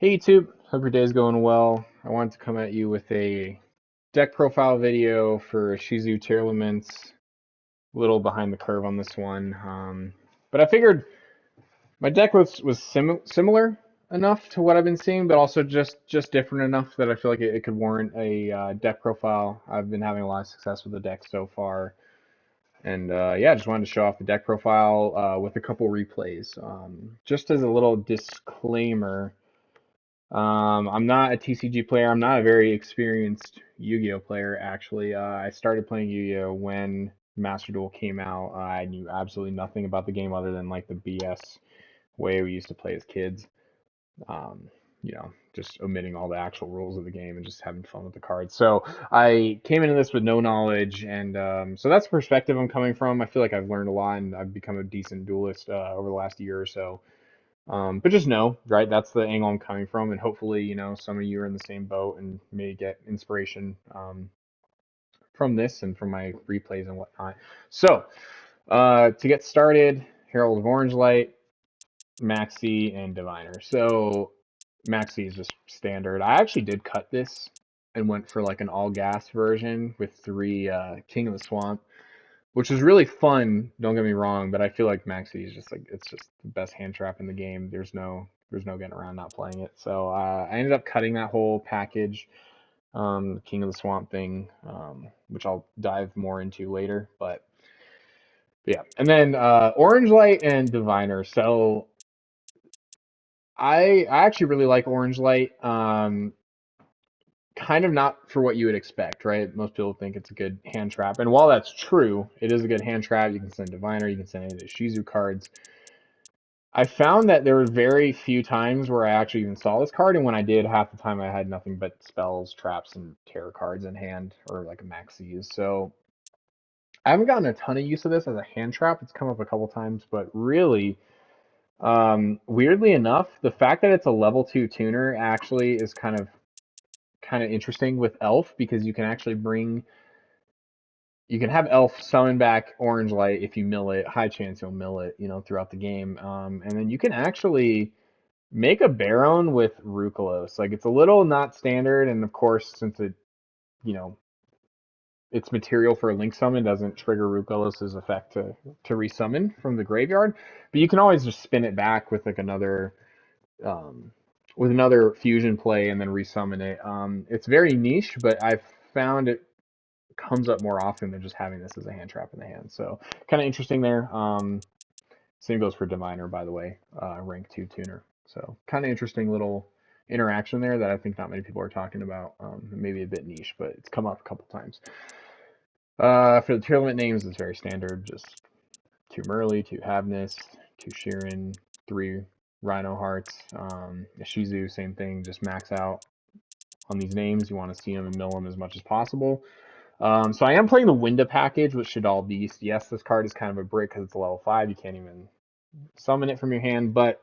Hey YouTube, hope your day's going well. I wanted to come at you with a deck profile video for Ishizu Tearlaments. A little behind the curve on this one, but I figured my deck was similar enough to what I've been seeing, but also just different enough that I feel like it could warrant a deck profile. I've been having a lot of success with the deck so far, and yeah, just wanted to show off the deck profile with a couple replays. Just as a little disclaimer. I'm not a TCG player. I'm not a very experienced Yu-Gi-Oh player, actually. I started playing Yu-Gi-Oh when Master Duel came out. I knew absolutely nothing about the game other than like the BS way we used to play as kids. Um, just omitting all the actual rules of the game and just having fun with the cards. So I came into this with no knowledge, and so that's the perspective I'm coming from. I feel like I've learned a lot, and I've become a decent duelist over the last year or so. But just know, right, that's the angle I'm coming from, and hopefully, some of you are in the same boat and may get inspiration from this and from my replays and whatnot. So, to get started, Herald of Orange Light, Maxi, and Diviner. So, Maxi is just standard. I actually did cut this and went for like an all gas version with three King of the Swamp, which is really fun. Don't get me wrong, but I feel like Maxi is just like it's just the best hand trap in the game. There's no getting around not playing it. So I ended up cutting that whole package, King of the Swamp thing, which I'll dive more into later. But yeah, and then Orange Light and Diviner. So I actually really like Orange Light. Kind of not for what you would expect, right? Most people think it's a good hand trap. And while that's true, it is a good hand trap. You can send Diviner, you can send any of the Ishizu cards. I found that there were very few times where I actually even saw this card, and when I did, half the time I had nothing but spells, traps, and terror cards in hand, or like a maxi. So I haven't gotten a ton of use of this as a hand trap. It's come up a couple times, but really, weirdly enough, the fact that it's a level 2 tuner actually is kind of interesting with Elf, because you can have Elf summon back Orange Light if you mill it. High chance you'll mill it, throughout the game. And then you can actually make a Baron with Rukalos. Like, it's a little not standard, and of course, since you know, its material for a Link Summon doesn't trigger Rukalos' effect to resummon from the graveyard. But you can always just spin it back with like um, another fusion play and then resummon it. It's very niche, but I've found it comes up more often than just having this as a hand trap in the hand. So kind of interesting there. Same goes for Diviner, by the way, rank 2 tuner. So kind of interesting little interaction there that I think not many people are talking about. Maybe a bit niche, but it's come up a couple times. For the Tearlament names, it's very standard. Just 2 Merly, 2 Havness, 2 Sheeran, 3 Rhino Hearts. Ishizu, same thing. Just max out on these names. You want to see them and mill them as much as possible. So I am playing the Winda package, which should all be. Yes, this card is kind of a brick because it's a level 5. You can't even summon it from your hand, but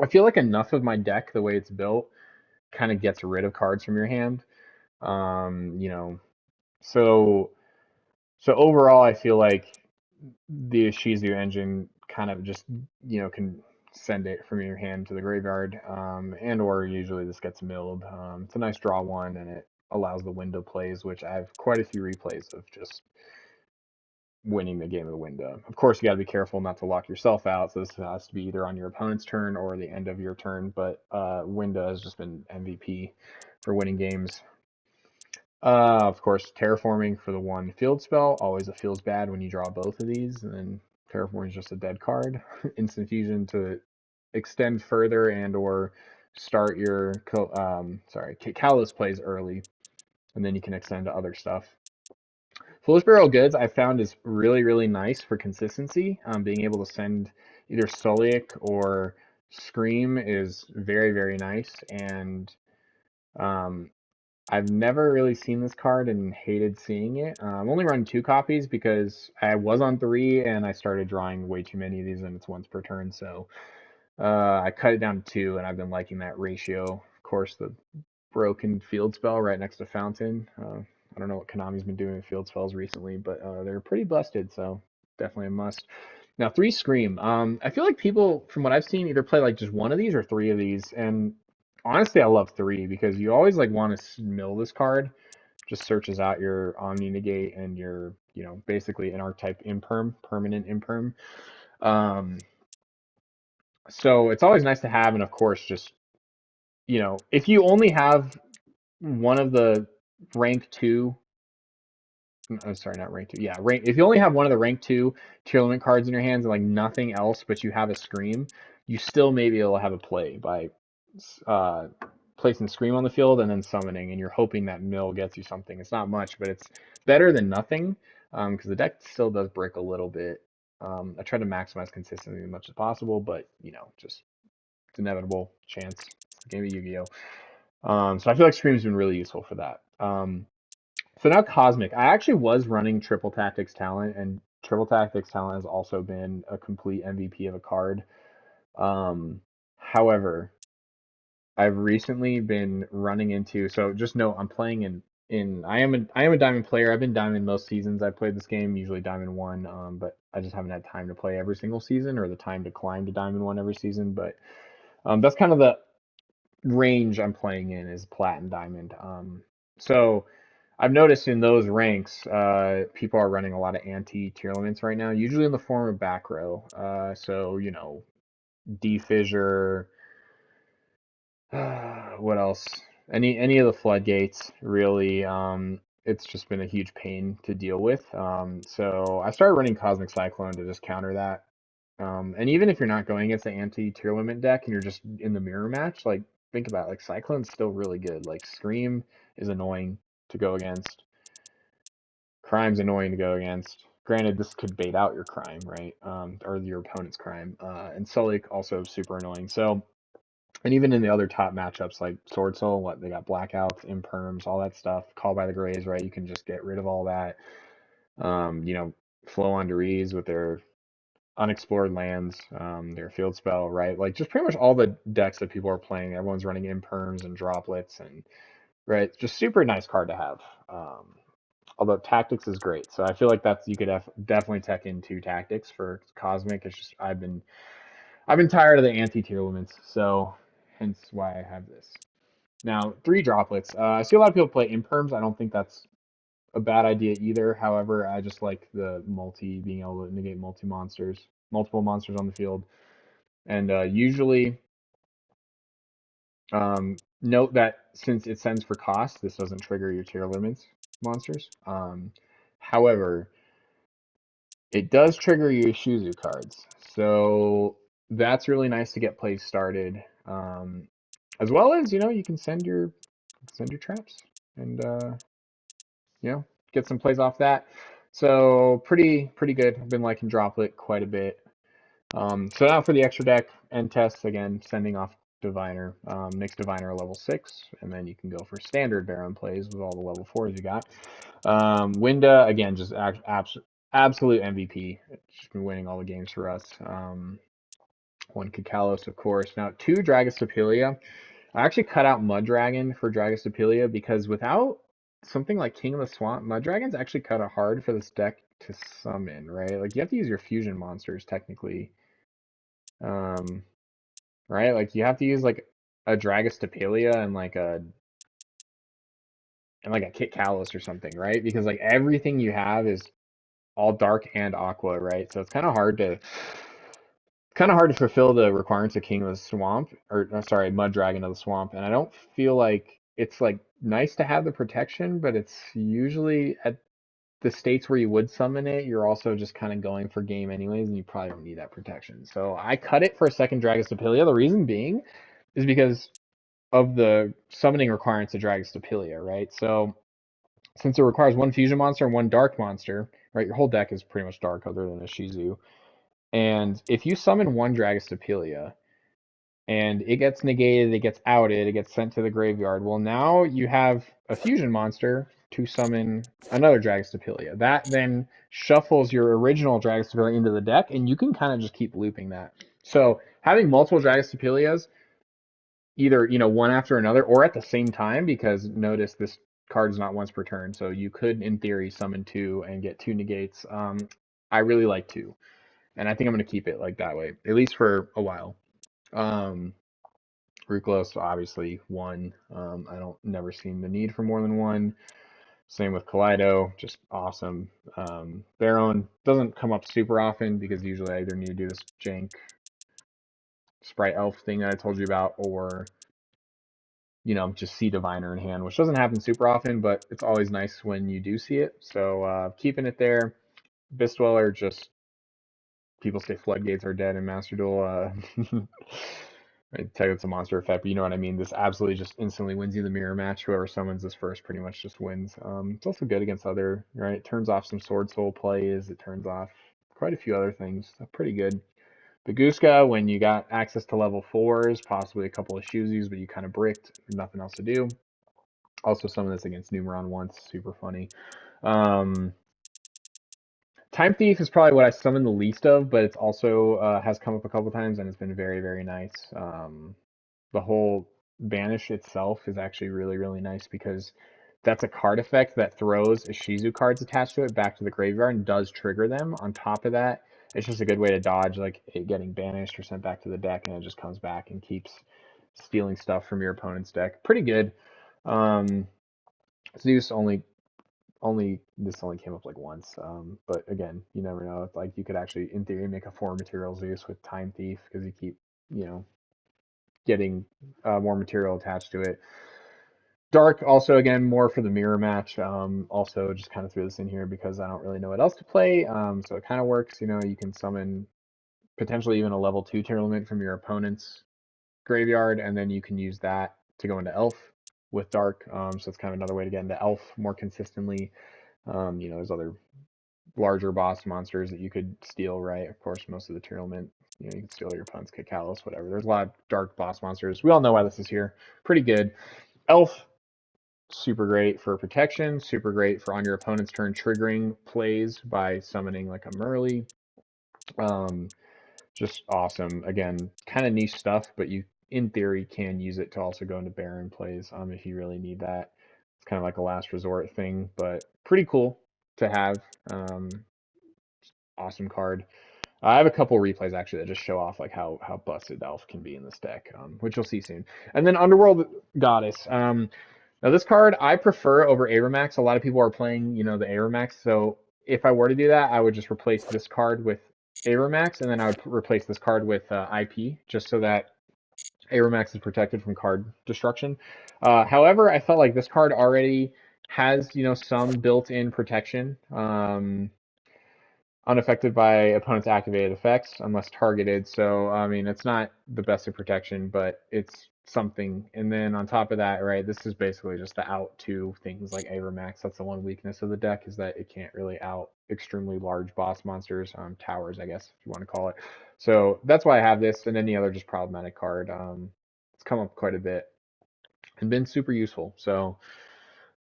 I feel like enough of my deck, the way it's built, kind of gets rid of cards from your hand. Um, you know, so so overall, I feel like the Ishizu engine kind of just can send it from your hand to the graveyard, and or usually this gets milled. It's a nice draw one, and it allows the window plays, which I have quite a few replays of just winning the game of the window. Of course, you got to be careful not to lock yourself out. So this has to be either on your opponent's turn or the end of your turn. But Winda has just been MVP for winning games. Of course, Terraforming for the 1 field spell. Always it feels bad when you draw both of these, and then Terraforming is just a dead card. Instant Fusion to extend further and or start your Callous plays early, and then you can extend to other stuff. Foolish Barrel Goods I found is really, really nice for consistency. Being able to send either Solic or Scream is very, very nice. And I've never really seen this card and hated seeing it. I've only run 2 copies because I was on 3 and I started drawing way too many of these, and it's once per turn. So I cut it down to 2, and I've been liking that ratio. Of course, the broken field spell right next to Fountain. I don't know what Konami's been doing with field spells recently, but they're pretty busted, so definitely a must. Now, 3 Scream. I feel like people, from what I've seen, either play like just one of these or 3 of these, and honestly, I love 3 because you always like want to mill this card. Just searches out your Omni Negate and your, basically an archetype imperm, permanent imperm. Um, so it's always nice to have, and of course, just if you only have one of the rank 2, I'm sorry, not rank 2. Yeah, rank. If you only have one of the rank 2 Tearlament cards in your hands and like nothing else, but you have a Scream, you still may be able to have a play by uh, placing Scream on the field and then summoning, and you're hoping that mill gets you something. It's not much, but it's better than nothing because the deck still does break a little bit. I try to maximize consistency as much as possible, but just it's inevitable chance. It's the game of Yu-Gi-Oh. So I feel like Scream's been really useful for that. So now Cosmic. I actually was running Triple Tactics Talent, and Triple Tactics Talent has also been a complete MVP of a card. However, I've recently been running into, so just know I'm playing in I am a Diamond player. I've been Diamond most seasons I've played this game, usually Diamond 1, but I just haven't had time to play every single season or the time to climb to Diamond 1 every season. But that's kind of the range I'm playing in is Plat and Diamond. So I've noticed in those ranks, people are running a lot of anti-Tearlaments right now, usually in the form of back row. So, D-Fissure, what else? Any of the floodgates, really. It's just been a huge pain to deal with. So I started running Cosmic Cyclone to just counter that. And even if you're not going against the anti-Tearlament deck and you're just in the mirror match, like think about it, like Cyclone's still really good. Like Scream is annoying to go against. Crime's annoying to go against. Granted, this could bait out your crime, right? Or your opponent's crime. And Sully also super annoying. So, and even in the other top matchups like Sword Soul, what they got blackouts, imperms, all that stuff. Call by the Grays, right? You can just get rid of all that. Flow on Deriz with their unexplored lands, their field spell, right? Like just pretty much all the decks that people are playing. Everyone's running imperms and droplets, and right, just super nice card to have. Although tactics is great, so I feel like that's you could definitely tech into tactics for Cosmic. It's just I've been tired of the anti-Tearlaments, so hence why I have this. Now 3 droplets. I see a lot of people play imperms. I don't think that's a bad idea either. However, I just like the being able to negate multiple monsters on the field. And usually, note that since it sends for cost, this doesn't trigger your Tearlaments monsters. However, it does trigger your Ishizu cards. So that's really nice to get plays started. As well as, you can send your traps and get some plays off that. So pretty good. I've been liking Droplet quite a bit. So now for the extra deck and tests, again, sending off Diviner. Next Diviner level 6, and then you can go for standard Baron plays with all the level 4s you got. Winda, again, just absolute MVP. It's just been winning all the games for us. 1 Kakalos, of course. Now 2 Dragostapelia. I actually cut out Mud Dragon for Dragostapelia because without something like King of the Swamp, Mud Dragon's actually kind of hard for this deck to summon, right? Like you have to use your fusion monsters technically. Right? Like you have to use like a Dragostapelia and like a Kit Kalos or something, right? Because like everything you have is all dark and aqua, right? So it's kind of hard to fulfill the requirements of King of the Swamp, or sorry, Mud Dragon of the Swamp. And I don't feel like it's like nice to have the protection, but it's usually at the states where you would summon it, you're also just kind of going for game anyways, and you probably don't need that protection. So I cut it for a second Dragostapelia. The reason being is because of the summoning requirements of Dragostapelia, right? So since it requires 1 fusion monster and 1 dark monster, right? Your whole deck is pretty much dark other than Ishizu. And if you summon 1 Dragostapelia and it gets negated, it gets outed, it gets sent to the graveyard, well, now you have a fusion monster to summon another Dragostapelia. That then shuffles your original Dragostapelia into the deck, and you can kind of just keep looping that. So having multiple Dragostapelias, either one after another or at the same time, because notice this card is not once per turn, so you could in theory summon 2 and get 2 negates. I really like 2, and I think I'm going to keep it like that way, at least for a while. Ruclos, obviously, one. I don't never seen the need for more than one. Same with Kaleido, just awesome. Baron doesn't come up super often because usually I either need to do this jank sprite elf thing that I told you about, or just see Diviner in hand, which doesn't happen super often, but it's always nice when you do see it. So keeping it there. Abyss Dweller, just people say floodgates are dead in Master Duel. I tell you it's a monster effect, but you know what I mean. This absolutely just instantly wins you the mirror match. Whoever summons this first pretty much just wins. It's also good against other, right? It turns off some Sword Soul plays. It turns off quite a few other things. Pretty good. Baguska, when you got access to level 4s, possibly a couple of Ishizus, but you kind of bricked, nothing else to do. Also summon this against Numeron once, super funny. Time Thief is probably what I summon the least of, but it's also has come up a couple times and it's been very, very nice. The whole Banish itself is actually really, really nice because that's a card effect that throws Ishizu cards attached to it back to the graveyard and does trigger them. On top of that, it's just a good way to dodge like it getting banished or sent back to the deck, and it just comes back and keeps stealing stuff from your opponent's deck. Pretty good. Zeus this only came up like once, but again, you never know. Like you could actually, in theory, make a 4 material Zeus with Time Thief because you keep, getting more material attached to it. Dark also again more for the mirror match. Also just kind of threw this in here because I don't really know what else to play. So it kind of works. You can summon potentially even a level 2 Tearlament from your opponent's graveyard, and then you can use that to go into Elf with Dark. So it's kind of another way to get into Elf more consistently. There's other larger boss monsters that you could steal, right? Of course, most of the Tearlament, you can steal your opponent's Cacalus, whatever. There's a lot of dark boss monsters. We all know why this is here. Pretty good. Elf, super great for protection, super great for on your opponent's turn triggering plays by summoning like a Merly. Just awesome. Again, kind of niche stuff, but you, in theory, can use it to also go into Baron plays if you really need that. It's kind of like a last resort thing, but pretty cool to have. Awesome card. I have a couple replays actually that just show off like how busted Elf can be in this deck, which you'll see soon. And then Underworld Goddess. Now this card I prefer over Aeromax. A lot of people are playing, the Aeromax. So if I were to do that, I would just replace this card with Aeromax, and then I would replace this card with IP, just so that Aeromax is protected from card destruction. However, I felt like this card already has, some built-in protection. Unaffected by opponent's activated effects unless targeted. So, it's not the best of protection, but it's something. And then on top of that, right, this is basically just the out to things like Avermax. That's the one weakness of the deck, is that it can't really out extremely large boss monsters, towers, I guess, if you want to call it. So that's why I have this, and any other just problematic card. It's come up quite a bit and been super useful. So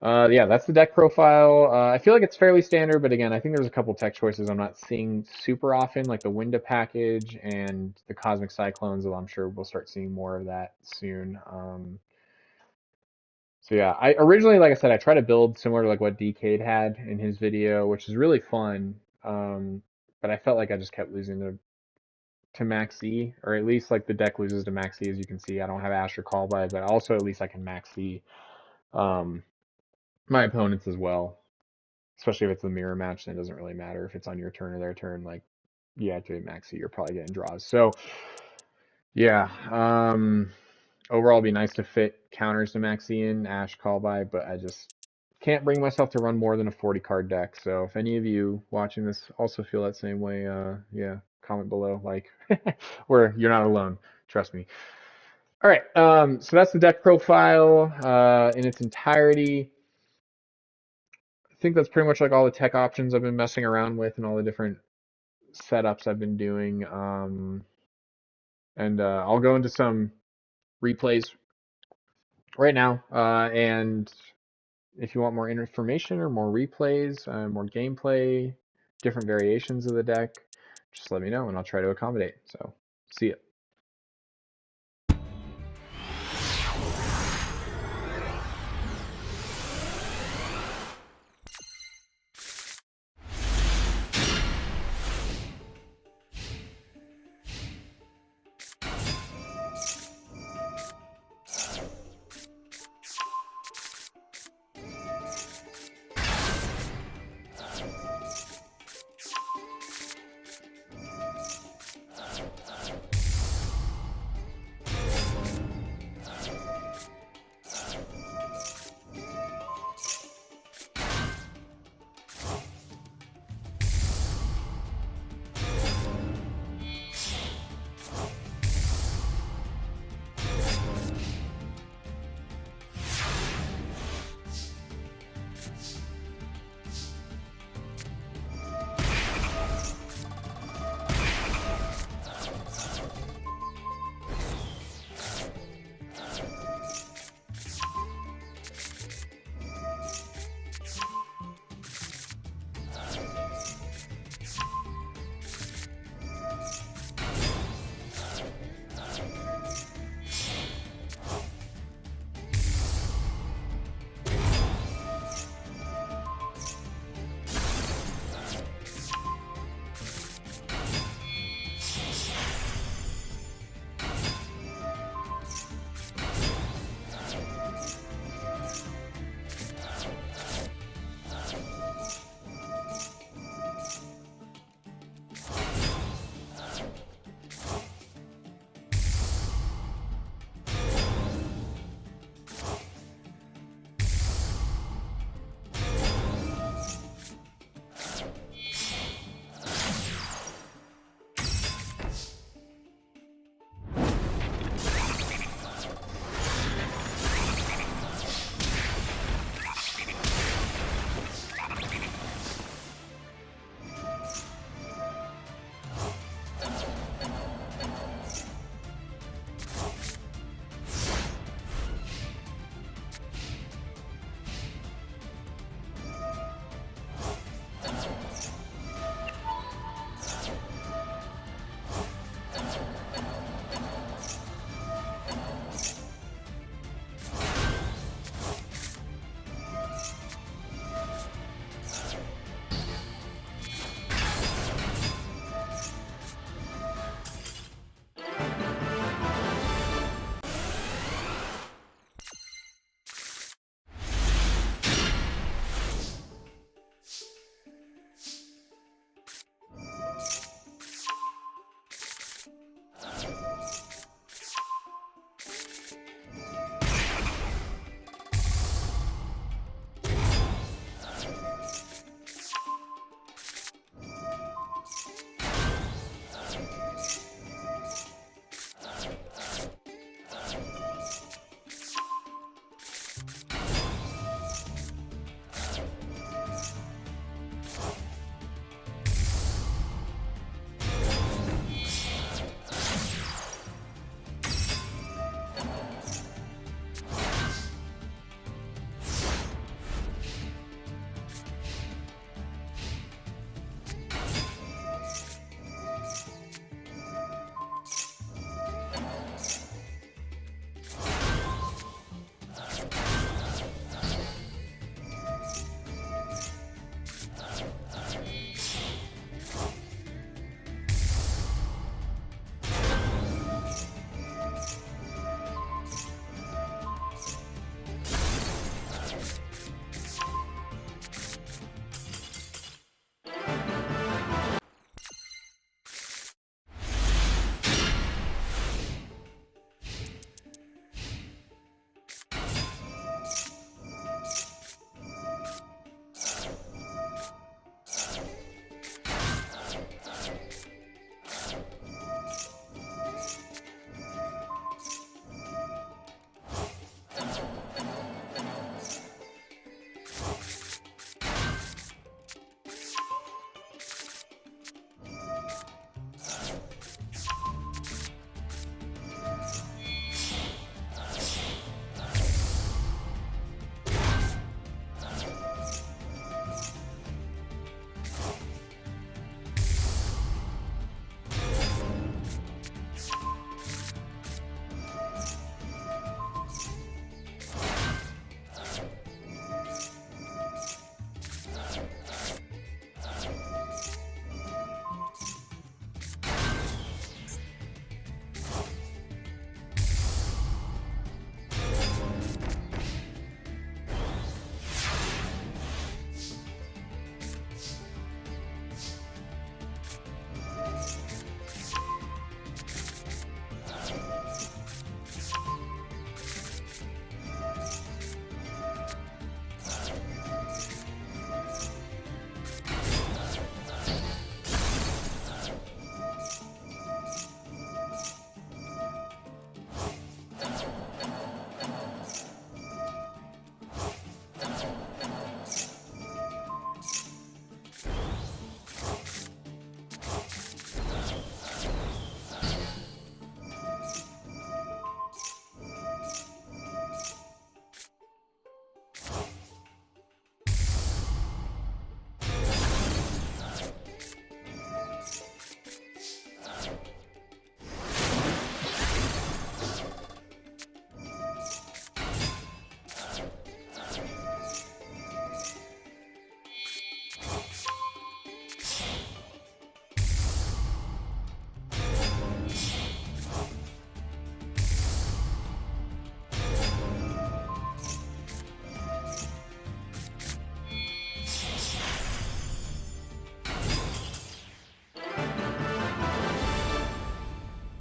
yeah, that's the deck profile. I feel like it's fairly standard, but again, I think there's a couple tech choices I'm not seeing super often, like the Winda package and the Cosmic Cyclones, although I'm sure we'll start seeing more of that soon. So yeah, I originally, like I said, I tried to build similar to like what Decade had in his video, which is really fun. But I felt like I just kept losing to Max E, or at least like the deck loses to Max E, as you can see. I don't have Asher Call by, but also at least I can Max E my opponents as well. Especially if it's a mirror match, then it doesn't really matter if it's on your turn or their turn. Like, you activate Maxi, you're probably getting draws. So, yeah. Overall, it'd be nice to fit counters to Maxi in Ash Call by, but I just can't bring myself to run more than a 40 card deck. So, if any of you watching this also feel that same way, yeah, comment below. Like, where you're not alone. Trust me. All right. So that's the deck profile in its entirety. I think that's pretty much like all the tech options I've been messing around with and all the different setups I've been doing. And I'll go into some replays right now. And if you want more information or more replays, more gameplay, different variations of the deck, just let me know and I'll try to accommodate. So, see ya.